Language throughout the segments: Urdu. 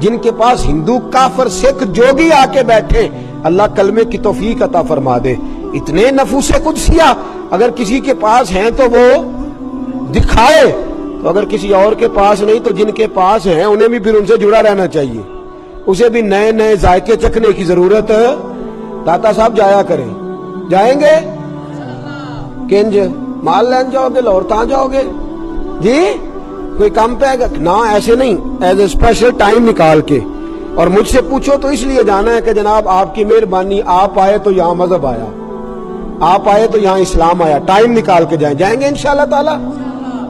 جن کے پاس ہندو کافر سکھ جوگی آ کے بیٹھے، اللہ کلمے کی توفیق عطا فرما دے۔ اتنے نفوس قدسیہ اگر کسی کے پاس ہیں تو وہ دکھائے، تو اگر کسی اور کے پاس نہیں تو جن کے پاس ہیں انہیں بھی پھر ان سے جڑا رہنا چاہیے، اسے بھی نئے نئے ذائقے چکھنے کی ضرورت ہے۔ داتا صاحب جایا کریں، جائیں گے کنج مال لین جاؤ گے، لاہور تاں جاؤ گے جی، کوئی کام پہ گا نہ، ایسے نہیں، ایز اے اسپیشل ٹائم نکال کے۔ اور مجھ سے پوچھو تو اس لیے جانا ہے کہ جناب آپ کی مہربانی، آپ آئے تو یہاں مذہب آیا، آپ آئے تو یہاں اسلام آیا، ٹائم نکال کے جائیں، جائیں گے انشاءاللہ تعالی،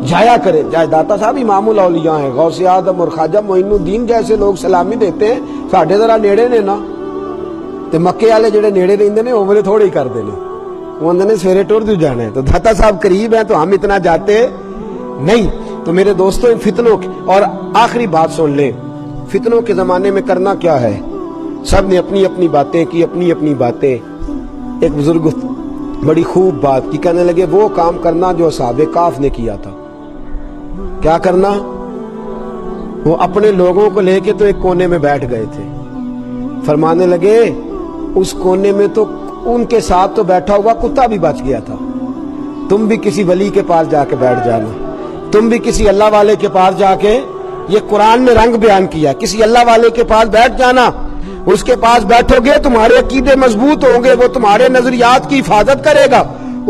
جایا کریں۔ جائے داتا صاحب امام الاولیاء ہیں، غوث اعظم اور خواجہ معین الدین جیسے لوگ سلامی دیتے ہیں، ساڈے ذرا نیڑے نے نا، تے مکے والے جڑے نیڑے رہندے نے وہ تھوڑے ہی کردے نے، وہ اندر نے سویرے ٹور دو جانا ہے، تو داتا صاحب قریب ہیں تو ہم اتنا جاتے نہیں۔ تو میرے دوستوں ان فتنوں کی، اور آخری بات سن لیں، فتنوں کے زمانے میں کرنا کیا ہے؟ سب نے اپنی اپنی باتیں کی، اپنی اپنی باتیں۔ ایک بزرگ بڑی خوب بات کی، کہنے لگے وہ کام کرنا جو اصحاب کہف نے کیا تھا۔ کیا کرنا؟ وہ اپنے لوگوں کو لے کے تو ایک کونے میں بیٹھ گئے تھے، فرمانے لگے اس کونے میں تو ان کے ساتھ تو بیٹھا ہوا کتا بھی بچ گیا تھا، تم بھی کسی ولی کے پاس جا کے بیٹھ جانا، تم بھی کسی اللہ والے کے پاس جا کے، یہ قرآن نے رنگ بیان کیا، کسی اللہ والے کے پاس بیٹھ جانا، اس کے پاس بیٹھو گے تمہارے عقیدے مضبوط ہوں گے، وہ تمہارے نظریات کی حفاظت کرے گا،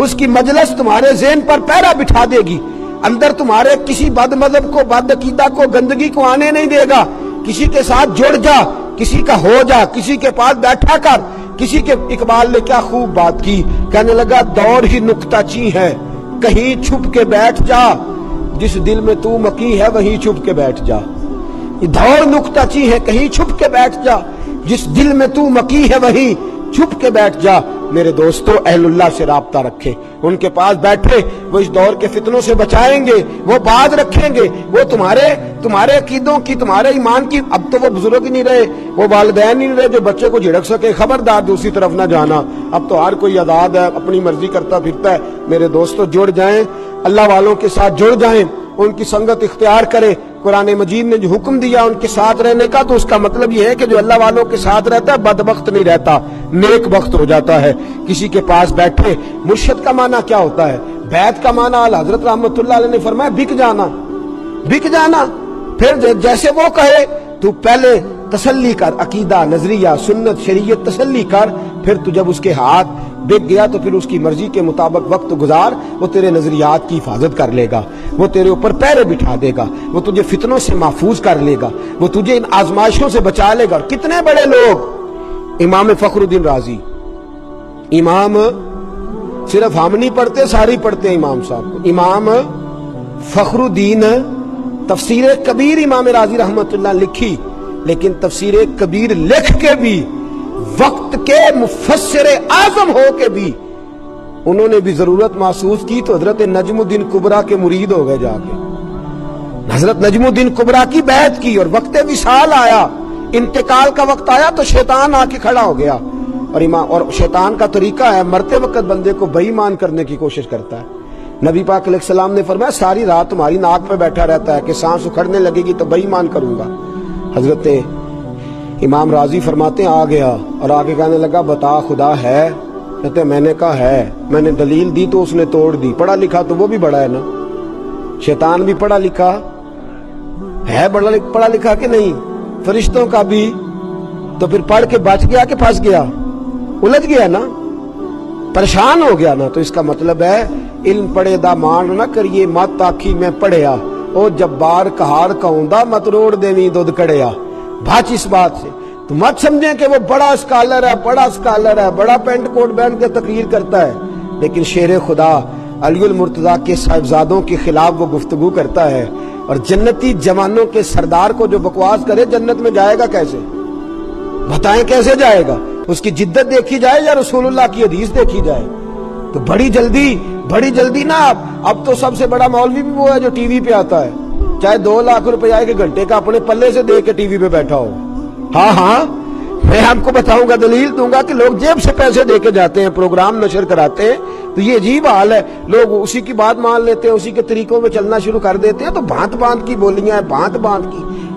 اس کی مجلس تمہارے ذہن پر پہرا بٹھا دے گی، اندر تمہارے کسی بد مذہب کو، بد عقیدہ کو، گندگی کو آنے نہیں دے گا۔ کسی کے ساتھ جڑ جا، کسی کا ہو جا، کسی کے پاس بیٹھا کر۔ کسی کے اقبال نے کیا خوب بات کی، کہنے لگا دور ہی نکتہ چی ہے، کہیں چھپ کے بیٹھ جا، جس دل میں تو مکی ہے وہیں چھپ کے بیٹھ جا۔ یہ دور نکتہ چی ہے، کہیں چھپ کے بیٹھ جا، جس دل میں تو مکی ہے وہیں چھپ کے بیٹھ جا۔ میرے دوستو اہل اللہ سے رابطہ رکھیں، ان کے پاس بیٹھے، وہ اس دور کے فتنوں سے بچائیں گے، وہ باز رکھیں گے، وہ تمہارے عقیدوں کی، تمہارے ایمان کی۔ اب تو وہ بزرگ ہی نہیں رہے، وہ والدین ہی نہیں رہے جو بچے کو جھڑک سکے، خبردار دوسری طرف نہ جانا۔ اب تو ہر کوئی آزاد ہے، اپنی مرضی کرتا پھرتا ہے۔ میرے دوستو جڑ جائیں، اللہ والوں کے ساتھ جڑ جائیں، ان کی سنگت اختیار کریں۔ قرآن مجید نے جو حکم دیا ان کے ساتھ رہنے کا، تو اس کا مطلب یہ ہے کہ جو اللہ والوں کے ساتھ رہتا ہے بدبخت نہیں رہتا، نیک بخت ہو جاتا ہے۔ کسی کے پاس بیٹھے، مرشد کا معنی کیا ہوتا ہے؟ بیعت کا معنی حضرت رحمت اللہ علیہ نے فرمایا بک جانا، بک جانا۔ پھر جیسے وہ کہے تو پہلے تسلی کر، عقیدہ، نظریہ، سنت، شریعت تسلی کر، پھر تو جب اس کے ہاتھ بک گیا تو پھر اس کی مرضی کے مطابق وقت گزار، وہ تیرے نظریات کی حفاظت کر لے گا، وہ تیرے اوپر پیرے بٹھا دے گا، وہ تجھے فتنوں سے محفوظ کر لے گا، وہ تجھے ان آزمائشوں سے بچا لے گا۔ اور کتنے بڑے لوگ، امام فخر الدین رازی، امام صرف ہم نہیں پڑھتے، ساری پڑھتے ہیں امام صاحب کو، امام فخر الدین، تفسیر کبیر امام رازی رحمت اللہ لکھی، لیکن تفسیر کبیر لکھ کے بھی، وقت کے مفسر اعظم ہو کے بھی، انہوں نے بھی ضرورت محسوس کی تو حضرت نجم الدین کبریٰ کے مرید ہو گئے، جا کے حضرت نجم الدین کبریٰ کی بیعت کی، اور وقت وصال آیا، انتقال کا وقت آیا تو شیطان آ کے کھڑا ہو گیا۔ اور شیطان کا طریقہ ہے مرتے وقت بندے کو بے ایمان کرنے کی کوشش کرتا ہے۔ نبی پاک علیہ السلام نے فرمایا ساری رات تمہاری ناک پہ بیٹھا رہتا ہے کہ سانس اکھڑنے لگے گی تو بے ایمان کروں گا۔ حضرت امام راضی فرماتے ہیں آ گیا اور آگے کہنے لگا بتا خدا ہے؟ کہتے ہیں میں نے کہا ہے، میں نے دلیل دی تو اس نے توڑ دی۔ پڑھا لکھا تو وہ بھی بڑا ہے نا، شیطان بھی پڑھا لکھا ہے، پڑھا لکھا کہ نہیں، فرشتوں کا بھی، تو پھر پڑھ کے بچ گیا کہ پھنس گیا، الجھ گیا نا، پریشان ہو گیا نا۔ تو اس کا مطلب ہے علم پڑھے دا مان نہ کریے، مت آکھی میں پڑھیا، او جبار کہار کہوندا مت روڑ دیویں دودھ کڑیا۔ بھاچ اس بات سے تو مت سمجھیں کہ وہ بڑا اسکالر ہے، بڑا پینٹ کوٹ پہن کے تقریر کرتا ہے، لیکن شیر خدا علی المرتضیٰ کے صاحبزادوں کے خلاف وہ گفتگو کرتا ہے، اور جنتی جوانوں کے سردار کو جو بکواس کرے جنت میں جائے گا کیسے؟ بتائیں کیسے جائے گا؟ اس کی جدت دیکھی جائے یا رسول اللہ کی حدیث دیکھی جائے؟ تو بڑی جلدی نا، اب تو سب سے بڑا مولوی بھی وہ ہے جو ٹی وی پہ آتا ہے، چاہے 2 لاکھ روپے کے گھنٹے کا اپنے پلے سے دے کے ٹی وی پہ بیٹھا ہو۔ ہاں میں آپ کو بتاؤں گا، دلیل دوں گا کہ لوگ جیب سے پیسے دے کے جاتے ہیں، پروگرام نشر کراتے ہیں، تو یہ عجیب حال ہے، لوگ اسی کی بات مان لیتے ہیں، اسی کے طریقوں میں چلنا شروع کر دیتے ہیں، تو بھانت کی بولیاں ہیں، بھانت کی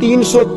300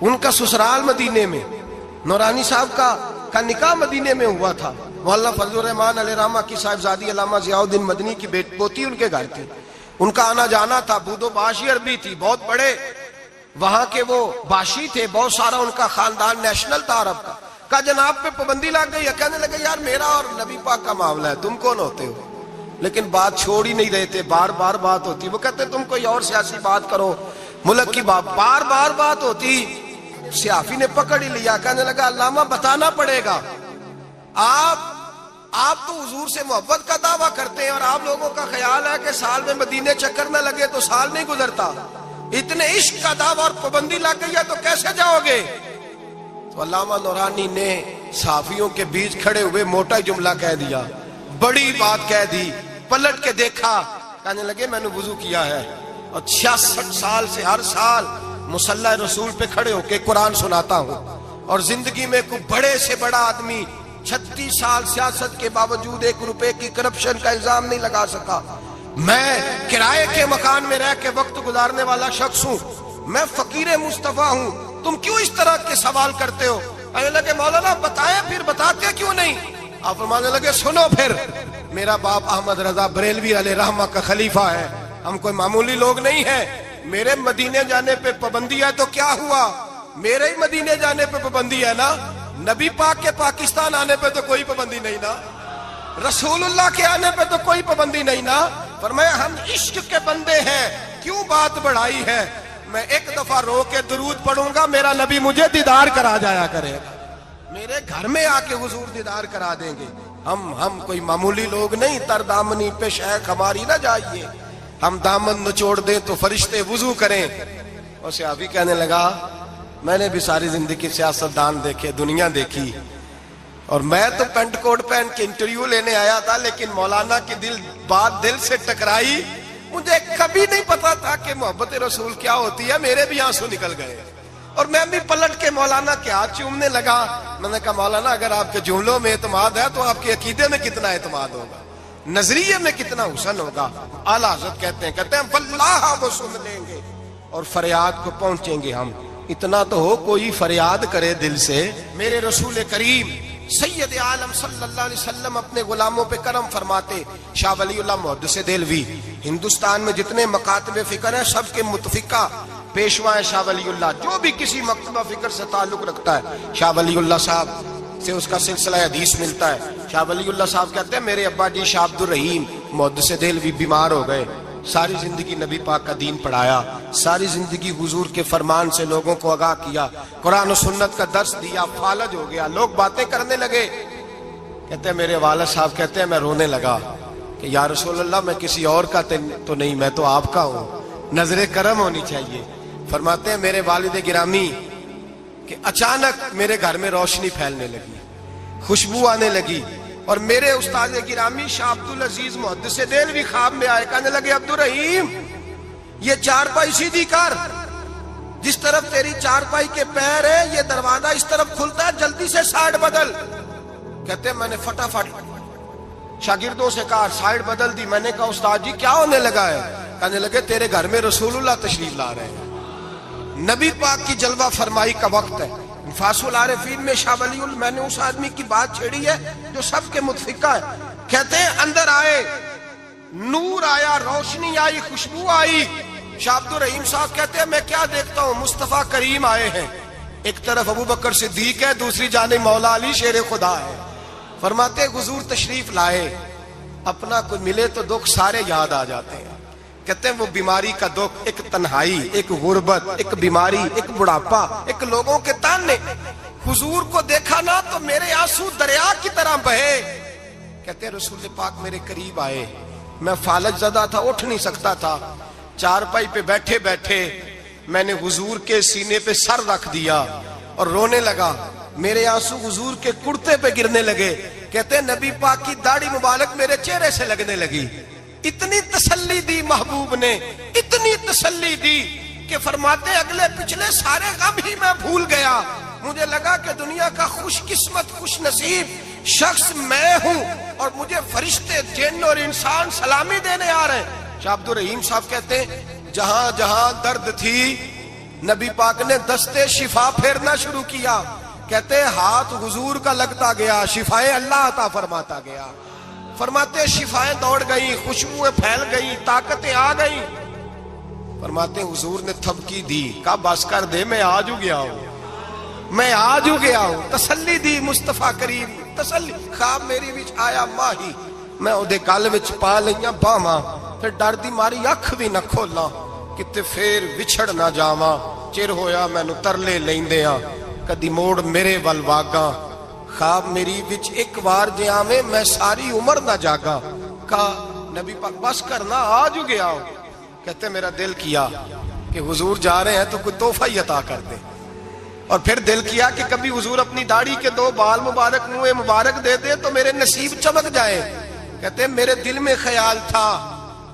ان کا سسرال مدینے میں، نورانی صاحب کا نکاح مدینے میں ہوا تھا. مولانا فضل الرحمان علیہ رحمہ کی صاحبزادی علامہ ضیاء الدین مدنی کی پوتی ان کے گھر تھی. ان کا آنا جانا تھا. بود و باشی عربی تھی، بہت بڑے وہاں کے وہ باشی تھے، بہت سارا ان کا خاندان نیشنل تھا عرب کا. کہا جناب پہ پابندی لگ گئی ہے. کہنے لگے یار میرا اور نبی پاک کا معاملہ ہے، تم کون ہوتے ہو؟ لیکن بات چھوڑ ہی نہیں رہے تھے، بار بار بات ہوتی. وہ کہتے تم کوئی اور سیاسی بات کرو، ملک کی بات، بار بار بات ہوتی. سیافی نے پکڑ ہی لیا. کہنے لگا علامہ بتانا پڑے گا، آپ تو حضور سے محبت کا دعویٰ کرتے ہیں اور آپ لوگوں کا خیال ہے کہ سال میں مدینے چکر نہ لگے تو سال نہیں گزرتا. اتنے عشق کا دعویٰ اور پابندی لگ گئی ہے تو کیسے جاؤ گے؟ تو علامہ نورانی نے صحافیوں کے بیچ کھڑے ہوئے موٹا جملہ کہہ دیا، بڑی بات کہہ دی. پلٹ کے دیکھا، کہنے لگے میں نے وضو کیا ہے اور 66 سال سے ہر سال مصلی رسول پہ کھڑے ہو کے قرآن سناتا ہوں، اور زندگی میں کوئی بڑے سے بڑا آدمی 36 سال سیاست کے باوجود 1 روپے کی کرپشن کا الزام نہیں لگا سکا. میں کرائے کے مکان میں رہ کے وقت گزارنے والا شخص ہوں، میں فقیر مصطفیٰ ہوں، تم کیوں اس طرح کے سوال کرتے ہو؟ کہنے لگے مولانا بتائیں، پھر بتاتے کیوں نہیں؟ آپ فرمانے لگے سنو پھر، میرا باپ احمد رضا بریلوی علیہ رحمہ کا خلیفہ ہے، ہم کوئی معمولی لوگ نہیں ہیں. میرے مدینے جانے پہ پابندی ہے تو کیا ہوا؟ میرے ہی مدینے جانے پہ پابندی ہے نا. نبی پاک کے پاکستان آنے پہ تو کوئی پابندی نہیں نا، رسول اللہ کے آنے پہ تو کوئی پابندی نہیں نا. فرمایا ہم عشق کے بندے ہیں، کیوں بات بڑھائی ہے؟ میں ایک دفعہ رو کے درود پڑھوں گا، میرا نبی مجھے دیدار کرا جایا کرے گا، میرے گھر میں آ کے حضور دیدار کرا دیں گے. ہم کوئی معمولی لوگ نہیں، تر دامنی پہ شیخ ہماری نہ جائیے، ہم دامن نچوڑ دیں تو فرشتے وضو کریں. اور صحابی کہنے لگا میں نے بھی ساری زندگی سیاستدان دیکھے، دنیا دیکھی، اور میں تو پینٹ کوٹ پہن کے انٹرویو لینے آیا تھا، لیکن مولانا کی بات دل سے ٹکرائی. مجھے کبھی نہیں پتا تھا کہ محبت رسول کیا ہوتی ہے. میرے بھی آنسو نکل گئے اور میں بھی پلٹ کے مولانا کے ہاتھ چومنے لگا. میں نے کہا مولانا اگر آپ کے جملوں میں اعتماد ہے تو آپ کے عقیدے میں کتنا اعتماد ہوگا، نظریے میں کتنا حسن ہوگا. اعلیٰ حضرت کہتے ہیں واللہ وہ سن لیں گے اور فریاد کو پہنچیں گے ہم. اتنا تو ہو کوئی فریاد کرے دل سے. میرے رسول کریم سید عالم صلی اللہ علیہ وسلم اپنے غلاموں پہ کرم فرماتے. شاہ ولی اللہ محدث دہلوی ہندوستان میں جتنے مکاتب فکر ہیں سب کے متفقہ پیشوا ہے شاہ ولی اللہ. جو بھی کسی مکتبہ فکر سے تعلق رکھتا ہے شاہ ولی اللہ صاحب سے اس کا سلسلہ حدیث ملتا ہے. شاہ ولی اللہ صاحب کہتے ہیں میرے ابا جی شاہ عبد الرحیم محدث دہلوی بیمار ہو گئے، ساری زندگی نبی پاک کا دین پڑھایا، ساری زندگی حضور کے فرمان سے لوگوں کو آگاہ کیا، قرآن و سنت کا درس دیا، فالج ہو گیا، لوگ باتیں کرنے لگے. کہتے ہیں میرے والد صاحب کہتے ہیں میں رونے لگا کہ یا رسول اللہ میں کسی اور کا تو نہیں، میں تو آپ کا ہوں، نظر کرم ہونی چاہیے. فرماتے ہیں میرے والد گرامی کہ اچانک میرے گھر میں روشنی پھیلنے لگی، خوشبو آنے لگی، اور میرے استاد گرامی شاہ عبد العزیز محدث دہلوی خواب میں آئے. کہنے لگے عبد الرحیم یہ چارپائی سیدھی کر، جس طرف تیری چارپائی کے پیر ہے یہ دروازہ اس طرف کھلتا ہے، جلدی سے سائیڈ بدل. کہتے ہیں میں نے فٹافٹ شاگردوں سے کہا سائیڈ بدل دی. میں نے کہا استاد جی کیا ہونے لگا ہے؟ کہنے لگے تیرے گھر میں رسول اللہ تشریف لا رہے ہیں، نبی پاک کی جلوہ فرمائی کا وقت ہے. انفاس العارفین میں شاہ ولی میں نے اس آدمی کی بات چھیڑی ہے جو سب کے متفقہ ہے. کہتے ہیں اندر آئے، نور آیا، روشنی آئی، خوشبو آئی. شاہ عبد الرحیم صاحب کہتے ہیں میں کیا دیکھتا ہوں، مصطفیٰ کریم آئے ہیں، ایک طرف ابو بکر صدیق ہے، دوسری جانب مولا علی شیر خدا ہے. فرماتے حضور تشریف لائے، اپنا کوئی ملے تو دکھ سارے یاد آ جاتے ہیں. کہتے ہیں وہ بیماری کا دکھ، ایک تنہائی، ایک غربت، ایک بیماری، ایک بڑھاپا، ایک لوگوں کے تانے. حضور کو دیکھا نا تو میرے آنسو دریا کی طرح بہے. کہتے ہیں رسول پاک میرے قریب آئے، میں فالج زدہ تھا، اٹھ نہیں سکتا تھا، چارپائی پہ بیٹھے بیٹھے میں نے حضور کے سینے پہ سر رکھ دیا اور رونے لگا. میرے آنسو حضور کے کرتے پہ گرنے لگے. کہتے ہیں نبی پاک کی داڑھی مبارک میرے چہرے سے لگنے لگی. اتنی تسلی دی محبوب نے، اتنی تسلی دی کہ فرماتے اگلے پچھلے سارے غم ہی میں بھول گیا. مجھے لگا کہ دنیا کا خوش قسمت خوش نصیب شخص میں ہوں اور مجھے فرشتے جن اور انسان سلامی دینے آ رہے ہیں. شاہ عبد الرحیم صاحب کہتے ہیں جہاں جہاں درد تھی نبی پاک نے دستے شفا پھیرنا شروع کیا. کہتے ہاتھ حضور کا لگتا گیا, شفائیں اللہ عطا فرماتا گیا. فرماتے شفائیں دوڑ گئیں, خوشبوئیں پھیل گئیں, طاقتیں آ گئیں. فرماتے حضور نے تھپکی دی, کہا بس کر دے, میں آج ہو گیا ہوں, میں آج ہو گیا ہوں. تسلی دی مصطفیٰ کریم, تسلی. خواب میری وچ آیا ماہی, میں اودے گل وچ پا لئیاں باواں, پھر ڈر دی ماری اکھ بھی نہ کھولاں, کتے پھر وچھڑ نہ جاواں. چر ہویا مینوں ترلے لیندیاں, کدی موڑ میرے ول واگاں. خواب میری وچ ایک بار جے آویں, میں ساری عمر نہ جاگاں. کہا نبی پاک بس کرنا, آج ہو گیا ہوں. کہتے میرا دل کیا کہ حضور جا رہے ہیں تو کوئی تحفہ ہی عطا کر دے. اور پھر دل کیا کہ کبھی حضور اپنی داڑھی کے 2 بال مبارک, منہ مبارک دے دے تو میرے نصیب چمک جائے. کہتے میرے دل میں خیال تھا,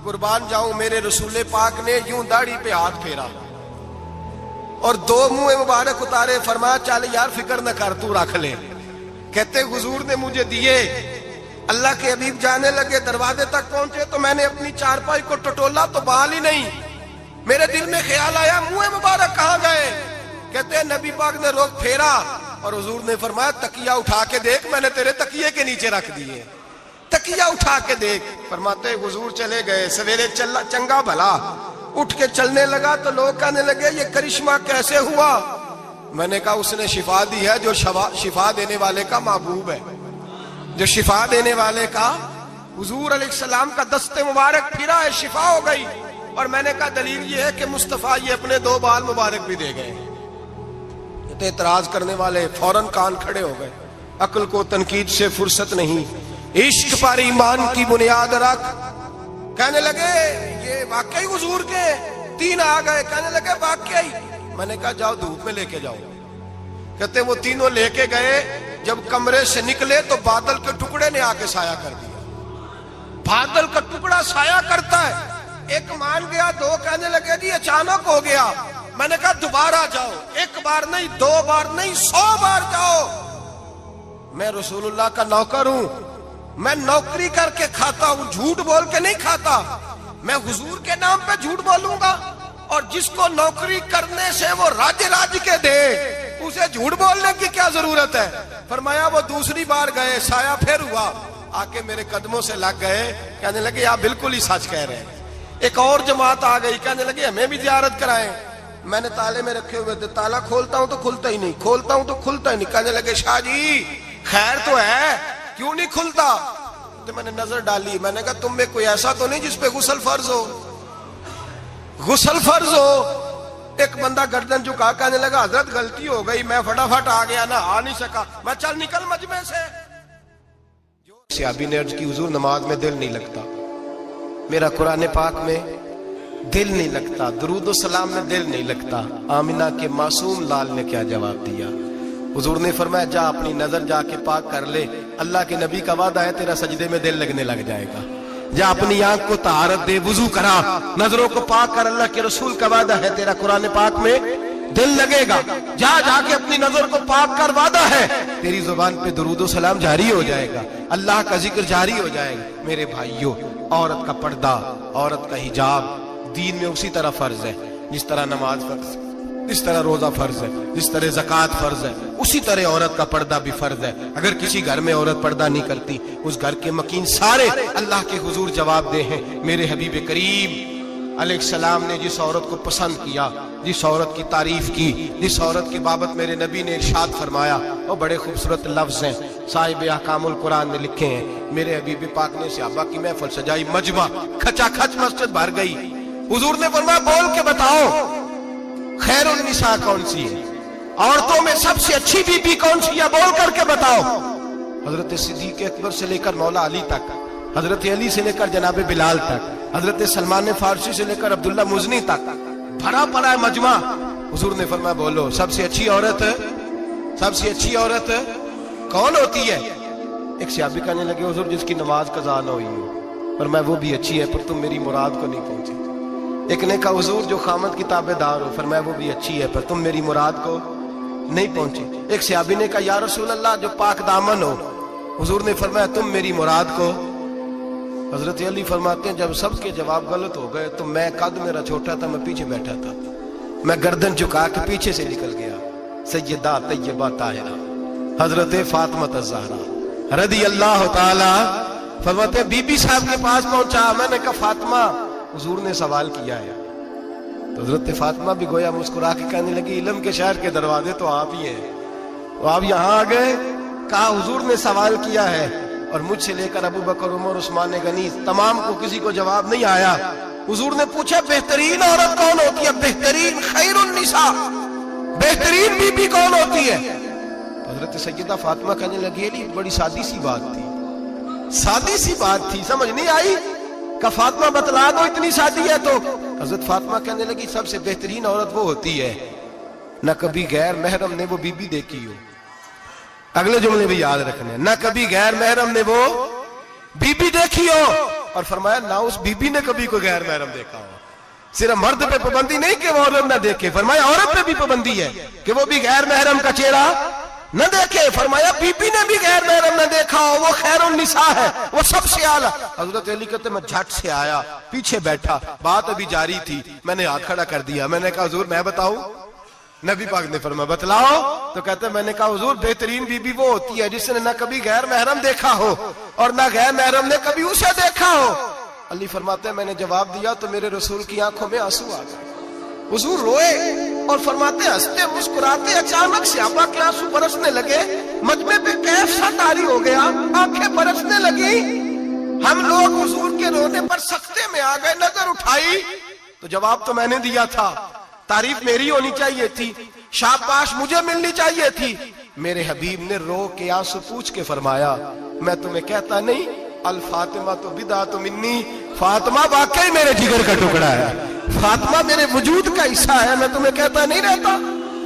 قربان جاؤں میرے رسول پاک نے یوں داڑھی پہ ہاتھ پھیرا اور 2 منہ مبارک اتارے. فرمایا چل یار فکر نہ کر, تو رکھ لے. کہتے حضور نے مجھے دیے. اللہ کے حبیب جانے لگے, دروازے تک پہنچے تو میں نے اپنی چارپائی کو ٹٹولا تو بال ہی نہیں. میرے دل میں خیال آیا منہ مبارک کہاں گئے. کہتے نبی پاک نے رخ پھیرا اور حضور نے فرمایا تکیہ اٹھا کے دیکھ, میں نے تیرے تکیے کے نیچے رکھ دیے, تکیہ اٹھا کے دیکھ. فرماتے حضور چلے گئے. سویرے چنگا بھلا اٹھ کے چلنے لگا تو لوگ کہنے لگے یہ کرشمہ کیسے ہوا. میں نے کہا اس نے شفا دی ہے, جو شفا دینے والے کا محبوب ہے, جو شفا دینے والے کا. حضور علیہ السلام کا دست مبارک پھرا ہے, شفا ہو گئی. اور میں نے کہا دلیل یہ ہے کہ مصطفیٰ یہ اپنے 2 بال مبارک بھی دے گئے. اعتراض کرنے والے فوراً کان کھڑے ہو گئے. عقل کو تنقید سے فرصت نہیں, عشق پر ایمان کی بنیاد رکھ. کہنے لگے یہ واقعی حضور کے 3 آ گئے. کہنے لگے واقعی. میں نے کہا جاؤ دھوپ میں لے کے جاؤ. کہتے وہ تینوں لے کے گئے. جب کمرے سے نکلے تو بادل کے ٹکڑے نے آ کے سایہ کر دیا. بادل کا ٹکڑا سایہ کرتا ہے. ایک مان گیا, 2 کہنے لگے جی اچانک ہو گیا. میں نے کہا دوبارہ جاؤ, 1 بار نہیں 2 بار نہیں 100 بار جاؤ. میں رسول اللہ کا نوکر ہوں, میں نوکری کر کے کھاتا ہوں, جھوٹ بول کے نہیں کھاتا. میں حضور کے نام پہ جھوٹ بولوں گا, اور جس کو نوکری کرنے سے وہ راج کے دے اسے جھوٹ بولنے کی کیا ضرورت ہے. فرمایا وہ دوسری بار گئے, سایہ پھر ہوا, آ کے میرے قدموں سے لگ گئے. کہنے لگے آپ بالکل ہی سچ کہہ رہے ہیں. ایک اور جماعت آ گئی, کہنے لگے ہمیں بھی زیارت کرائیں. میں نے تالے میں رکھے ہوئے تھے, تالا کھولتا ہوں تو کھلتا ہی نہیں, کھولتا ہوں تو کھلتا ہی نہیں. کہنے لگے شاہ جی خیر تو ہے, کیوں نہیں کھلتا. تو میں نے نظر ڈالی, میں نے کہا تم میں کوئی ایسا تو نہیں جس پہ غسل فرض ہو, غسل فرض ہو. ایک بندہ گردن جھکا کہنے لگا حضرت غلطی ہو گئی, میں فٹافٹ آ گیا, نہ آ نہیں سکا. میں چل نکل مجمع سے. صحابی نے عرض کی حضور نماز میں دل نہیں لگتا, میرا قرآن پاک میں دل نہیں لگتا, درود و سلام میں دل نہیں لگتا. آمینہ کے معصوم لال نے کیا جواب دیا. حضور نے فرمایا جا اپنی نظر جا کے پاک کر لے, اللہ کے نبی کا وعدہ ہے تیرا سجدے میں دل لگنے لگ جائے گا. جا اپنی آنکھ کو طہارت دے, وضو کرا, نظروں کو پاک کر, اللہ کے رسول کا وعدہ ہے تیرا قرآن پاک میں دل لگے گا. جا جا کے اپنی نظر کو پاک کر, وعدہ ہے تیری زبان پہ درود و سلام جاری ہو جائے گا, اللہ کا ذکر جاری ہو جائے گا. میرے بھائیوں, عورت کا پردہ, عورت کا حجاب دین میں اسی طرح فرض ہے جس طرح نماز فرض ہے, جس طرح روزہ فرض ہے, جس طرح زکوٰۃ فرض ہے, اسی طرح عورت کا پردہ بھی فرض ہے. اگر کسی گھر میں عورت پردہ نہیں کرتی, اس گھر کے مکین سارے اللہ کے حضور جواب دے ہیں. میرے حبیب کریم علیہ السلام نے جس عورت کو پسند کیا, جس عورت کی تعریف کی, جس عورت کی بابت میرے نبی نے ارشاد فرمایا, وہ بڑے خوبصورت لفظ ہیں صاحب احکام القرآن نے لکھے ہیں. میرے حبیب پاک نے صحابہ کی محفل سجائی, مجمع کھچا کھچ مسجد بھر گئی. حضور نے فرمایا بول کے بتاؤ خیر النساء کون سی ہے, عورتوں میں سب سے اچھی بی بی کون سی ہے, بول کر کے بتاؤ. حضرت صدیق اکبر سے لے کر مولا علی تک, حضرت علی سے لے کر جناب بلال تک, حضرت سلمان فارسی سے لے کر عبداللہ مزنی تک بھرا پڑا ہے مجمع. حضور نے فرمایا بولو سب سے اچھی عورت, سب سے اچھی عورت کون ہوتی ہے. ایک صحابی کہنے لگے حضور جس کی نماز قضا نہ ہوئی ہو. فرمایا وہ بھی اچھی ہے پر تم میری مراد کو نہیں پہنچے. ایک نے کہا حضور جو خامد کی تابع دار ہو. فرمایا وہ بھی اچھی ہے پر تم میری مراد کو نہیں پہنچے. ایک صحابی نے کہا یا رسول اللہ جو پاک دامن ہو. حضور نے فرمایا تم میری مراد کو. حضرت علی فرماتے ہیں جب سب کے جواب غلط ہو گئے تو میں قد میرا چھوٹا تھا, میں پیچھے بیٹھا تھا, میں گردن جھکا کے پیچھے سے نکل گیا. سیدہ طیبہ طاہرہ حضرت فاطمہ الزہرا رضی اللہ تعالی. فرماتے بی بی صاحب کے پاس پہنچا. میں نے کہا فاطمہ حضور نے سوال کیا ہے. تو حضرت فاطمہ بھی گویا مسکرا کے کہنے لگی علم کے شہر کے دروازے تو آپ ہی ہیں, تو آپ یہاں آ گئے. کہا حضور نے سوال کیا ہے, اور مجھ سے لے کر ابو بکر عمر عثمان غنی تمام کو کسی کو جواب نہیں آیا. حضور نے پوچھا بہترین عورت کون ہوتی ہے؟ بہترین خیر النساء, بہترین بی بی کون ہوتی ہے؟ حضرت سیدہ فاطمہ کہنے لگی علی بڑی سادی سی بات تھی, سادی سی بات تھی, سمجھ نہیں آئی. کہ فاطمہ بتلا دو اتنی سادی ہے تو. حضرت فاطمہ کہنے لگی سب سے بہترین عورت وہ ہوتی ہے نہ کبھی غیر محرم نے وہ بی بی دیکھی ہو. اگلے جملے بھی یاد رکھنے, نہ کبھی غیر محرم نے وہ بی بی دیکھی ہو. اور فرمایا نہ اس بی بی نے کبھی کوئی غیر محرم دیکھا ہو. صرف مرد پہ پابندی نہیں کہ وہ عورت نہ دیکھے, فرمایا عورت پہ بھی پابندی ہے کہ وہ بھی غیر محرم کا چہرہ نہ دیکھے. فرمایا بی بی نے بھی غیر محرم نہ دیکھا ہو, وہ خیر النساء ہے, وہ سب سے اعلیٰ. حضرت علی کہتے میں جھٹ سے آیا, پیچھے بیٹھا, بات ابھی جاری تھی, میں نے ہاتھ کھڑا کر دیا. میں نے کہا حضور میں بتاؤں؟ نبی پاک نے فرمایا بتلاؤ. تو کہتے میں نے کہا حضور بہترین بی بی وہ ہوتی ہے جس نے نہ کبھی غیر محرم دیکھا ہو اور نہ غیر محرم نے کبھی اسے دیکھا ہو. علی فرماتے ہیں میں نے جواب دیا تو میرے رسول کی آنکھوں میں آنسو آ گئے. حضور روئے اور فرماتے ہنستے مسکراتے اچانک صحابہ کے آنسو برسنے لگے. مجمع پہ کیف سا طاری ہو گیا, آنکھیں برسنے لگی. ہم لوگ حضور کے رونے پر سکتے میں آ گئے. نظر اٹھائی تو جواب تو میں نے دیا تھا, تعریف میری ہونی چاہیے تھی, شاباش مجھے ملنی چاہیے تھی. میرے حبیب نے رو کے آنسو پوچھ کے فرمایا میں تمہیں کہتا نہیں الفاطمہ تو بدعۃ منی, فاطمہ واقعی میرے جگر کا ٹکڑا ہے, فاطمہ میرے وجود کا حصہ ہے, میں تمہیں کہتا نہیں رہتا.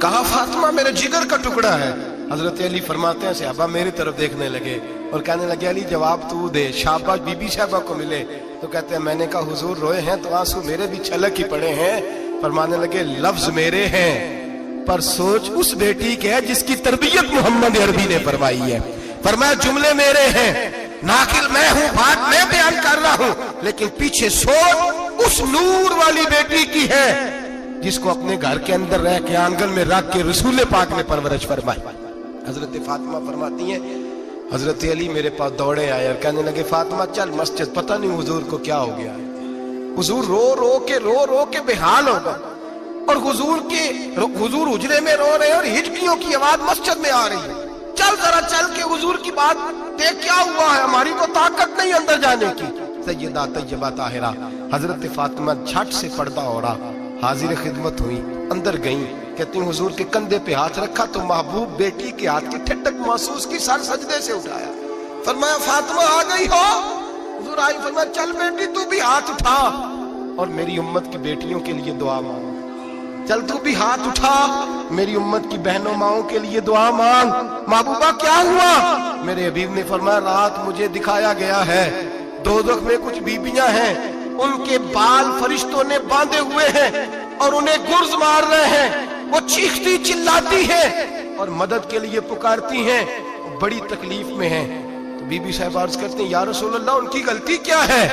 کہا فاطمہ میرے جگر کا ٹکڑا ہے. حضرت علی فرماتے ہیں صحابہ میری طرف دیکھنے لگے اور کہنے لگے علی جواب تو دے, شاباش بی بی صاحبہ کو ملے. تو کہتے ہیں میں نے کہا حضور روئے ہیں تو آنسو میرے بھی چھلک ہی پڑے ہیں. فرمانے لگے لفظ میرے ہیں پر سوچ اس بیٹی کے ہے جس کی تربیت محمد عربی نے فرمائی ہے. فرمایا جملے میرے ہیں, ناقل میں ہوں, بات میں بیان کر رہا ہوں, لیکن پیچھے سوچ اس نور والی بیٹی کی ہے جس کو اپنے گھر کے اندر رہ کے آنگن میں رکھ کے رسول پاک نے پرورش فرمائی. حضرت فاطمہ فرماتی ہیں حضرت علی میرے پاس دوڑے آئے اور کہنے لگے فاطمہ چل مسجد, پتہ نہیں حضور کو کیا ہو گیا ہے. حضور رو رو کے بحال ہو گئے اور حضور حجرے میں رو رہے ہیں اور ہچکیوں کی آواز مسجد میں آ رہی ہے. چل ذرا چل کے حضور کی بات دیکھ کیا ہوا ہے, ہماری تو طاقت نہیں اندر جانے کی. سیدہ طیبہ طاہرہ حضرت فاطمہ جھٹ سے پردہ ہو رہا حاضر خدمت ہوئی, اندر گئیں. کہتی ہیں حضور کے کندھے پہ ہاتھ رکھا تو محبوب بیٹی کے ہاتھ کی ٹھنڈک محسوس کی, سر سجدے سے اٹھایا. فرمایا فاطمہ آ گئی ہو؟ حضور آئی. فرمایا چل بیٹی تو بھی ہاتھ اٹھا اور میری امت کی بیٹیوں کے لیے دعا مانگ. چل تو بھی ہاتھ اٹھا میری امت کی بہنوں ماؤں کے لیے دعا مانگ. محبوبہ کیا ہوا؟ میرے حبیب نے فرمایا رات مجھے دکھایا گیا ہے دوزخ میں کچھ بیبیاں ہیں, ان کے بال فرشتوں نے باندھے ہوئے ہیں اور انہیں گرز مار رہے ہیں, وہ چیختی چلاتی ہیں اور مدد کے لیے پکارتی ہیں, بڑی تکلیف میں ہیں. تو بی بی صاحب عرض کرتے ہیں یا رسول اللہ ان کی غلطی کیا ہے؟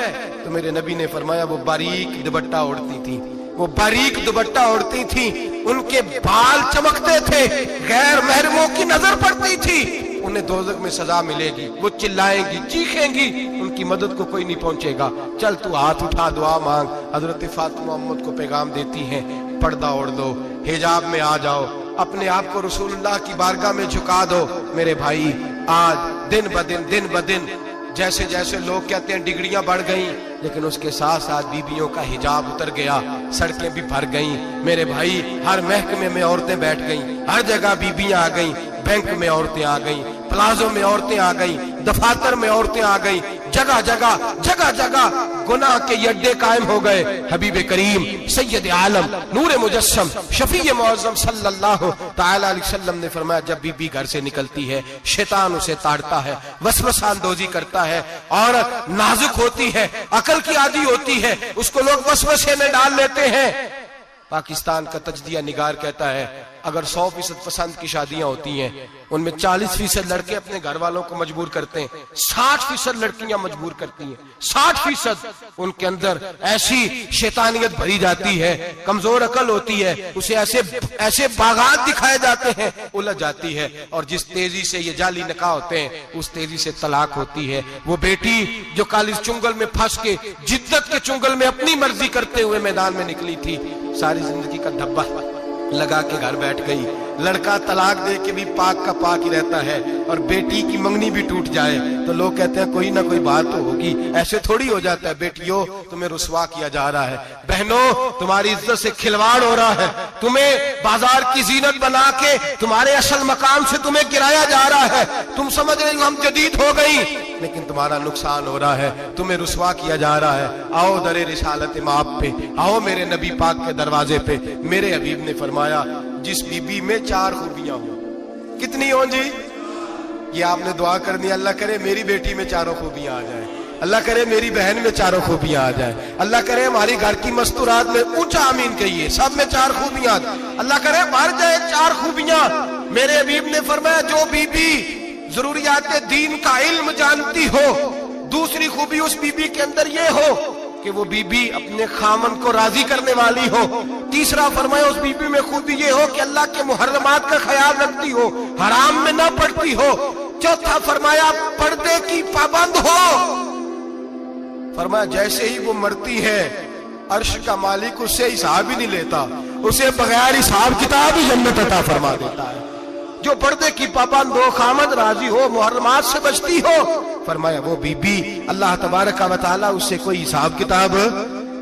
تو میرے نبی نے فرمایا وہ باریک دوپٹہ اوڑھتی تھی, وہ باریک دوپٹہ اوڑھتی تھی, ان کے بال چمکتے تھے, غیر محرموں کی نظر پڑتی تھی, انہیں دوزخ میں سزا ملے گی, وہ چلائیں گی چیخیں گی, ان کی مدد کو کوئی نہیں پہنچے گا. چل تو ہاتھ اٹھا دعا مانگ. حضرت فاطمہ امت کو پیغام دیتی ہیں پردہ اوڑھ دو, حجاب میں آ جاؤ, اپنے آپ کو رسول اللہ کی بارگاہ میں جھکا دو. میرے بھائی آج دن بدن جیسے جیسے لوگ کہتے ہیں ڈگریاں بڑھ گئیں, لیکن اس کے ساتھ ساتھ بیویوں کا حجاب اتر گیا, سڑکیں بھی بھر گئیں. میرے بھائی ہر محکمے میں عورتیں بیٹھ گئیں, ہر جگہ بیویاں آ گئیں, بینک میں عورتیں آ گئیں, پلازوں میں عورتیں آ گئیں, دفاتر میں عورتیں آ گئیں, جگہ جگہ گناہ کے اڈے قائم ہو گئے. حبیب کریم سید عالم نور مجسم شفیع معظم صلی اللہ تعالی علیہ وسلم نے فرمایا جب بی بی گھر سے نکلتی ہے شیطان اسے تاڑتا ہے, وسوسہ اندوزی کرتا ہے. عورت نازک ہوتی ہے, عقل کی عادی ہوتی ہے, اس کو لوگ وسوسے میں ڈال لیتے ہیں. پاکستان کا تجزیہ نگار کہتا ہے اگر 100% پسند کی شادیاں ہوتی ہیں ان میں 40% لڑکے اپنے گھر والوں کو مجبور کرتے ہیں، 60% لڑکیاں مجبور کرتی ہیں، 60% ان کے اندر ایسی شیطانیت بھری جاتی ہے، کمزور عقل ہوتی ہے، اسے ایسے باغات دکھائے جاتے ہیں، الجھ جاتی ہے، اور جس تیزی سے یہ جعلی نکاح ہوتے ہیں اس تیزی سے طلاق ہوتی ہے۔ وہ بیٹی جو کالج چنگل میں پھنس کے جدت کے چنگل میں اپنی مرضی کرتے ہوئے میدان میں نکلی تھی، ساری زندگی کا دھبا لگا کے گھر بیٹھ گئی۔ لڑکا طلاق دے کے بھی پاک کا پاک ہی رہتا ہے، اور بیٹی کی منگنی بھی ٹوٹ جائے تو لوگ کہتے ہیں کوئی نہ کوئی بات تو ہوگی، ایسے تھوڑی ہو جاتا ہے۔ بیٹیوں تمہیں رسوا کیا جا رہا ہے، بہنوں تمہاری عزت سے کھلواڑ ہو رہا ہے، تمہیں بازار کی زینت بنا کے تمہارے اصل مقام سے تمہیں گرایا جا رہا ہے۔ تم سمجھ رہے ہو ہم جدید ہو گئی، لیکن تمہارا نقصان ہو رہا ہے، تمہیں رسوا کیا جا رہا ہے۔ آؤ در رسالت مآب پہ، آؤ میرے نبی پاک کے دروازے پہ۔ میرے حبیب نے فرمایا جس بی بی میں 4 خوبیاں ہوں، کتنی ہوں جی؟ یہ آپ نے دعا کرنی، اللہ کرے میری بیٹی میں 4 خوبیاں آ جائیں، اللہ کرے میری بہن میں 4 خوبیاں آ جائیں، اللہ کرے ہماری گھر کی مستورات میں اونچا آمین کہیے سب میں 4 خوبیاں، اللہ کرے بھر جائے 4 خوبیاں۔ میرے حبیب نے فرمایا جو بی بی ضروریات دین کا علم جانتی ہو، دوسری خوبی اس بی بی کے اندر یہ ہو کہ وہ بی بی اپنے خامن کو راضی کرنے والی ہو، تیسرا فرمایا اس بی بی میں خوبی یہ ہو کہ اللہ کے محرمات کا خیال رکھتی ہو، حرام میں نہ پڑتی ہو، چوتھا فرمایا پردے کی پابند ہو۔ فرمایا جیسے ہی وہ مرتی ہے عرش کا مالک اس سے حساب ہی نہیں لیتا، اسے بغیر حساب کتاب ہی جنت عطا فرما دیتا ہے۔ جو پردے کی پابند ہو، خامد راضی ہو، محرمات سے بچتی ہو، فرمایا وہ بی بی اللہ تبارک و تعالیٰ اس سے کوئی حساب کتاب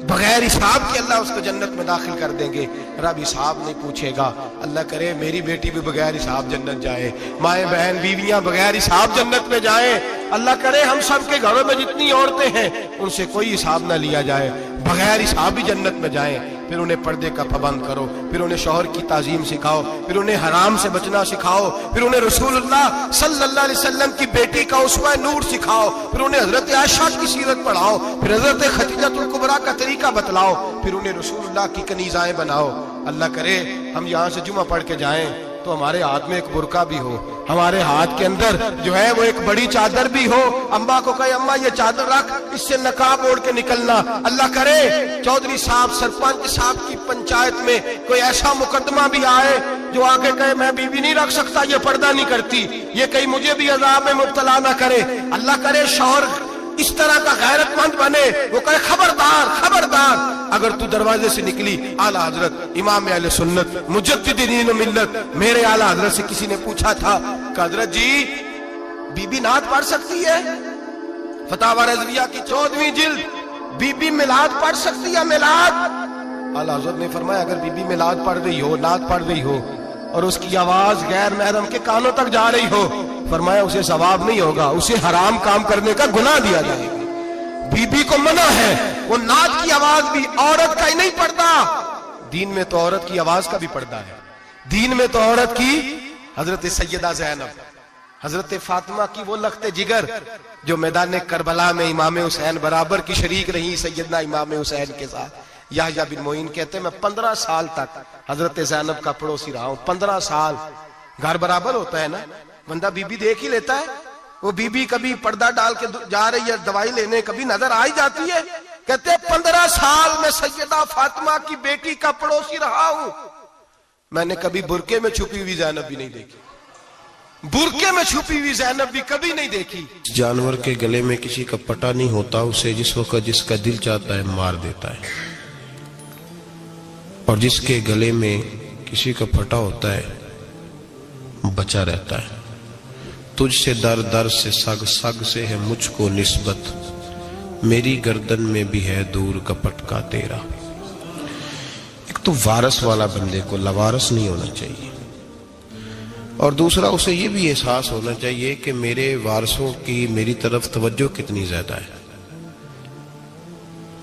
بغیر حساب کے اللہ اس کو جنت میں داخل کر دیں گے، رب حساب نہیں پوچھے گا۔ اللہ کرے میری بیٹی بھی بغیر حساب جنت جائے، مائیں بہن بیویاں بغیر حساب جنت میں جائیں، اللہ کرے ہم سب کے گھروں میں جتنی عورتیں ہیں ان سے کوئی حساب نہ لیا جائے، بغیر حساب ہی جنت میں جائیں۔ پھر انہیں پردے کا پابند کرو، پھر انہیں شوہر کی تعظیم سکھاؤ، پھر انہیں حرام سے بچنا سکھاؤ، پھر انہیں رسول اللہ صلی اللہ علیہ وسلم کی بیٹی کا اسوہ نور سکھاؤ، پھر انہیں حضرت عائشہ کی سیرت پڑھاؤ، پھر حضرت خدیجہ الکبریٰ کا طریقہ بتلاؤ، پھر انہیں رسول اللہ کی کنیزائیں بناؤ۔ اللہ کرے ہم یہاں سے جمعہ پڑھ کے جائیں تو ہمارے ہاتھ میں ایک برقع بھی ہو، ہمارے ہاتھ کے اندر جو ہے وہ ایک بڑی چادر بھی ہو، اماں کو کہے اماں یہ چادر رکھ، اس سے نقاب اوڑھ کے نکلنا۔ اللہ کرے چودھری صاحب سرپنچ صاحب کی پنچایت میں کوئی ایسا مقدمہ بھی آئے جو آگے کہے میں بیوی نہیں رکھ سکتا، یہ پردہ نہیں کرتی، یہ کہیں مجھے بھی عذاب میں مبتلا نہ کرے۔ اللہ کرے شوہر اس طرح کا غیرت مند بنے، وہ کہے خبردار خبردار، اگر تو دروازے سے نکلی اعلیٰ حضرت امام اہل سنت مجدد دین و ملت میرے اعلیٰ حضرت سے کسی نے پوچھا تھا کہ حضرت جی بی بی نعت پڑھ سکتی ہے؟ فتاوی رضویہ کی 14ویں جلد، بی بی میلاد پڑھ سکتی ہے؟ میلاد؟ اعلیٰ حضرت نے فرمایا اگر بی بی میلاد پڑھ رہی ہو، نعت پڑھ رہی ہو اور اس کی آواز غیر محرم کے کانوں تک جا رہی ہو، فرمایا اسے ثواب نہیں ہوگا، اسے حرام کام کرنے کا گناہ دیا جائے گا۔ بی بی کو منع ہے، وہ نعت کی آواز بھی عورت کا ہی نہیں پڑتا، دین میں تو عورت کی آواز کا بھی پردہ ہے، دین میں تو عورت کی حضرت سیدہ زینب، حضرت فاطمہ کی وہ لخت جگر جو میدان کربلا میں امام حسین برابر کی شریک رہی سیدنا امام حسین کے ساتھ۔ یحییٰ بن معین کہتے ہیں میں 15 سال تک حضرت زینب کا پڑوسی رہا ہوں، 15 سال۔ گھر برابر ہوتا ہے نا، بندہ بی بی دیکھ ہی لیتا ہے، وہ بی بی کبھی پردہ ڈال کے جا رہی ہے دوائی لینے، کبھی نظر آئی جاتی ہے۔ کہتے ہیں 15 سال میں سیدہ فاطمہ کی بیٹی کا پڑوسی رہا ہوں، میں نے کبھی برقعے میں چھپی ہوئی زینب بھی نہیں دیکھی، برقعے میں چھپی ہوئی زینب بھی کبھی نہیں دیکھی۔ جانور کے گلے میں کسی کا پٹا نہیں ہوتا، اسے جس وقت جس کا دل چاہتا ہے مار دیتا ہے، اور جس کے گلے میں کسی کا پھٹا ہوتا ہے بچا رہتا ہے۔ تجھ سے در در سے سگ، سگ سے ہے مجھ کو نسبت، میری گردن میں بھی ہے دور کا پٹکا تیرا۔ ایک تو وارث والا بندے کو لوارث نہیں ہونا چاہیے، اور دوسرا اسے یہ بھی احساس ہونا چاہیے کہ میرے وارثوں کی میری طرف توجہ کتنی زیادہ ہے،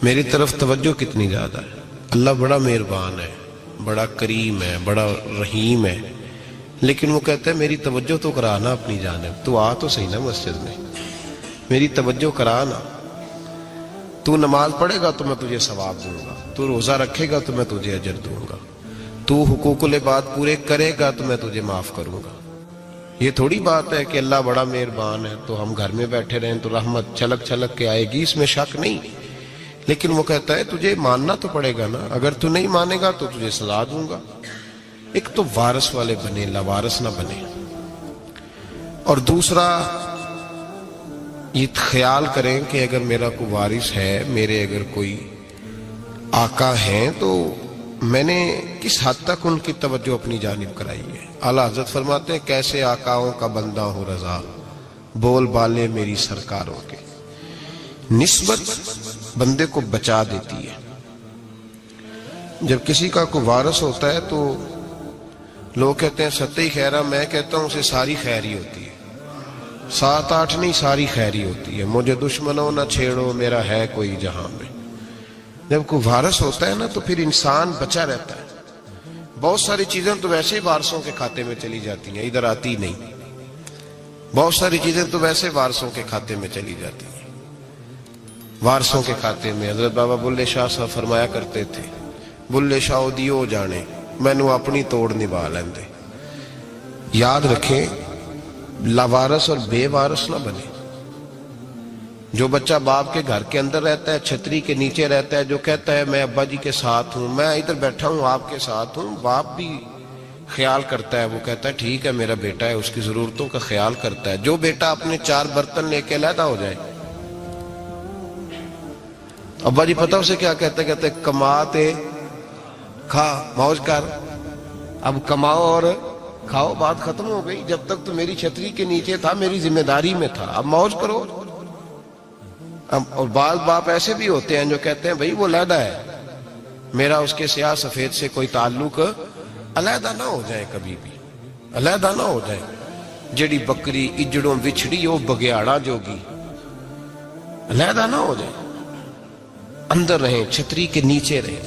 میری طرف توجہ کتنی زیادہ ہے۔ اللہ بڑا مہربان ہے، بڑا کریم ہے، بڑا رحیم ہے، لیکن وہ کہتا ہے میری توجہ تو کرانا اپنی جانب، تو آ تو صحیح نا مسجد میں، میری توجہ کرانا۔ تو نماز پڑھے گا تو میں تجھے ثواب دوں گا، تو روزہ رکھے گا تو میں تجھے اجر دوں گا، تو حقوق العباد پورے کرے گا تو میں تجھے معاف کروں گا۔ یہ تھوڑی بات ہے کہ اللہ بڑا مہربان ہے تو ہم گھر میں بیٹھے رہیں تو رحمت چھلک چھلک کے آئے گی، اس میں شک نہیں، لیکن وہ کہتا ہے تجھے ماننا تو پڑے گا نا، اگر تو نہیں مانے گا تو تجھے سزا دوں گا۔ ایک تو وارث والے بنے، لاوارث نہ بنے، اور دوسرا یہ خیال کریں کہ اگر میرا کوئی وارث ہے، میرے اگر کوئی آقا ہیں تو میں نے کس حد تک ان کی توجہ اپنی جانب کرائی ہے۔ اعلیٰ حضرت فرماتے ہیں کیسے آقاؤں کا بندہ ہوں رضا، بول بالے میری سرکاروں کے۔ نسبت بندے کو بچا دیتی ہے۔ جب کسی کا کوئی وارث ہوتا ہے تو لوگ کہتے ہیں ستّی خیرہ، میں کہتا ہوں اسے ساری خیر ہی ہوتی ہے، 7-8 نہیں، ساری خیر ہی ہوتی ہے۔ مجھے دشمنوں نہ چھیڑو، میرا ہے کوئی جہاں میں۔ جب کوئی وارث ہوتا ہے نا تو پھر انسان بچا رہتا ہے۔ بہت ساری چیزیں تو ویسے ہی وارثوں کے کھاتے میں چلی جاتی ہیں، ادھر آتی نہیں۔ بہت ساری چیزیں تو ویسے وارثوں کے کھاتے میں چلی جاتی ہیں۔ وارثوں کے کھاتے میں حضرت بابا بلے شاہ صاحب فرمایا کرتے تھے، بلے شاہ دیو جانے مینو اپنی توڑ نبھا لیندے۔ یاد رکھیں لاوارث اور بے وارث نہ بنے۔ جو بچہ باپ کے گھر کے اندر رہتا ہے، چھتری کے نیچے رہتا ہے، جو کہتا ہے میں ابا جی کے ساتھ ہوں، میں ادھر بیٹھا ہوں آپ کے ساتھ ہوں، باپ بھی خیال کرتا ہے، وہ کہتا ہے ٹھیک ہے میرا بیٹا ہے، اس کی ضرورتوں کا خیال کرتا ہے۔ جو بیٹا اپنے 4 برتن لے کے علیحدہ ہو جائے، ابا جی پتہ اسے کیا کہتے ہیں، کماتے کھا موج کر، اب کماؤ اور کھاؤ، بات ختم ہو گئی۔ جب تک تو میری چھتری کے نیچے تھا، میری ذمہ داری میں تھا، اب موج کرو۔ اور بعض باپ ایسے بھی ہوتے ہیں جو کہتے ہیں بھئی وہ علیحدہ ہے، میرا اس کے سیاہ سفید سے کوئی تعلق، علیحدہ نہ ہو جائے، کبھی بھی علیحدہ نہ ہو جائے۔ جڑی بکری اجڑوں وچھڑی وہ بگیاڑا جوگی، علیحدہ نہ ہو جائے، اندر رہیں، چھتری کے نیچے رہیں،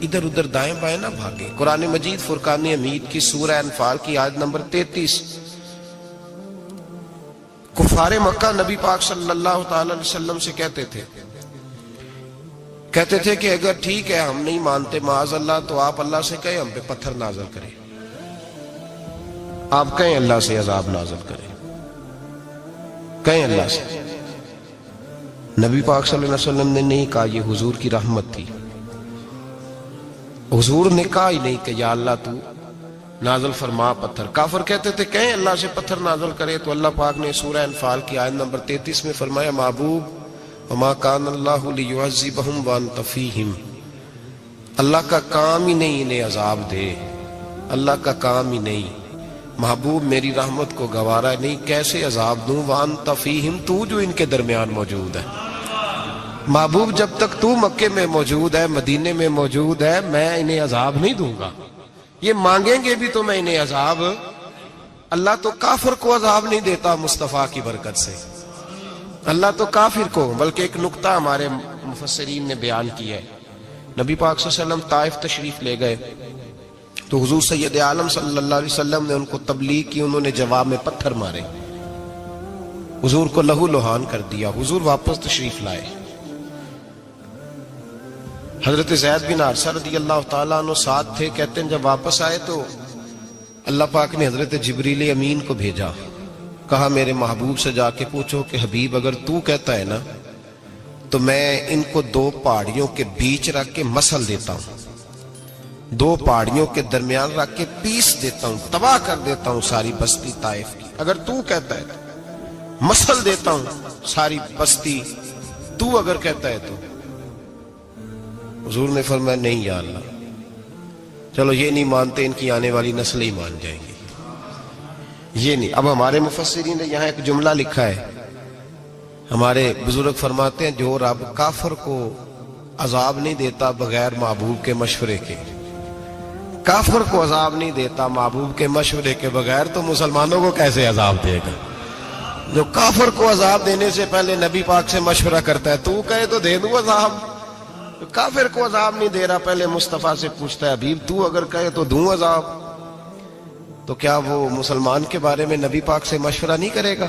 ادھر ادھر دائیں بائیں نہ بھاگیں۔ قرآن مجید فرقان حمید کی سورہ انفال کی آیت نمبر 33، کفار مکہ نبی پاک صلی اللہ تعالی علیہ وسلم سے کہتے تھے کہ اگر ٹھیک ہے ہم نہیں مانتے معاذ اللہ تو آپ اللہ سے کہیں ہم پہ پتھر نازل کریں، آپ کہیں اللہ سے عذاب نازل کریں، کہیں اللہ سے۔ نبی پاک صلی اللہ علیہ وسلم نے نہیں کہا، یہ حضور کی رحمت تھی، حضور نے کہا ہی نہیں کہ یا اللہ تو نازل فرما پتھر۔ کافر کہتے تھے کہیں اللہ سے پتھر نازل کرے، تو اللہ پاک نے سورہ انفال کی آیت نمبر 33 میں فرمایا محبوب وما کان اللہ لیعذبہم وانت فیہم، اللہ کا کام ہی نہیں انہیں عذاب دے، اللہ کا کام ہی نہیں، محبوب میری رحمت کو گوارا نہیں، کیسے عذاب دوں، وانت فیہم، تو جو ان کے درمیان موجود ہے۔ محبوب جب تک تو مکے میں موجود ہے، مدینے میں موجود ہے، میں انہیں عذاب نہیں دوں گا، یہ مانگیں گے بھی تو میں انہیں عذاب۔ اللہ تو کافر کو عذاب نہیں دیتا مصطفیٰ کی برکت سے، اللہ تو کافر کو، بلکہ ایک نقطہ ہمارے مفسرین نے بیان کیا ہے۔ نبی پاک صلی اللہ علیہ وسلم طائف تشریف لے گئے تو حضور سید عالم صلی اللہ علیہ وسلم نے ان کو تبلیغ کی، انہوں نے جواب میں پتھر مارے، حضور کو لہو لہان کر دیا، حضور واپس تشریف لائے۔ حضرت زید بن حارثہ رضی اللہ تعالیٰ عنہ ساتھ تھے، کہتے ہیں جب واپس آئے تو اللہ پاک نے حضرت جبریل امین کو بھیجا، کہا میرے محبوب سے جا کے پوچھو کہ حبیب اگر تو کہتا ہے نا تو میں ان کو 2 پہاڑیوں کے بیچ رکھ کے مسل دیتا ہوں، 2 پہاڑیوں کے درمیان رکھ کے پیس دیتا ہوں، تباہ کر دیتا ہوں ساری بستی طائف کی، اگر تو کہتا ہے تو مسل دیتا ہوں ساری بستی، تو اگر کہتا ہے تو۔ حضور نے فرمایا نہیں یا اللہ، چلو یہ نہیں مانتے، ان کی آنے والی نسلیں ہی مان جائیں گی، یہ نہیں۔ اب ہمارے مفسرین نے یہاں ایک جملہ لکھا ہے، ہمارے بزرگ فرماتے ہیں جو رب کافر کو عذاب نہیں دیتا بغیر محبوب کے مشورے کے، کافر کو عذاب نہیں دیتا محبوب کے مشورے کے بغیر، تو مسلمانوں کو کیسے عذاب دے گا؟ جو کافر کو عذاب دینے سے پہلے نبی پاک سے مشورہ کرتا ہے، تو کہے تو دے دوں عذاب، کافر کو عذاب نہیں دے رہا، پہلے مصطفیٰ سے پوچھتا ہے حبیب تو اگر کہے تو دوں عذاب، تو کیا وہ مسلمان کے بارے میں نبی پاک سے مشورہ نہیں کرے گا؟